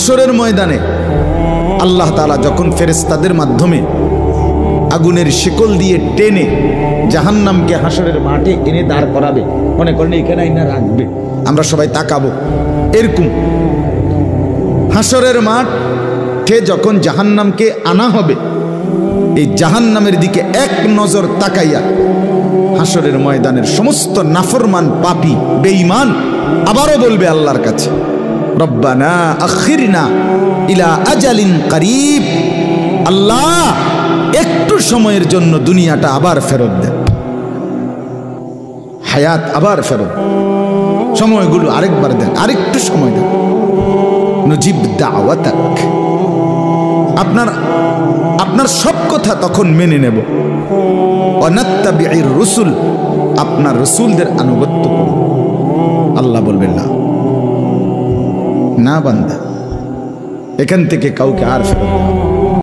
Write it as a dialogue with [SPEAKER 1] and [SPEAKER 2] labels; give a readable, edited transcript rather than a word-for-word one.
[SPEAKER 1] হাসরের ময়দানে আল্লাহ তাআলা যখন ফেরেশতাদের মাধ্যমে আগুনের শিকল দিয়ে টেনে জাহান্নামকে হাসরের মাঠে এনে দাঁড় করাবে, মনে করেন এখানে আইনা রাখবে, আমরা সবাই তাকাবো, এরকম হাসরের মাঠে যখন জাহান্নামকে আনা হবে, এই জাহান্নামের দিকে এক নজর তাকাইয়া হাসরের ময়দানের সমস্ত নাফরমান পাপী বেঈমান আবারও বলবে আল্লাহর কাছে, রব্বানা আখিরনা ইলা আজালিন করিব, আল্লাহ একটু সময়ের জন্য দুনিয়াটা আবার ফেরত দেন, হায়াত আবার ফেরত, সময়গুলো আরেকবার দেন, আরেকটু সময় দেন, নজিব দাওয়াতাক, আপনার সব কথা তখন মেনে নেব, ওয়ানাত্তাবিউর রুসুল, আপনার রসুলদের আনুগত্য করব। আল্লাহ বলবেন না, না বান্দা, এখান থেকে কাউকে আর ফেরত দেওয়া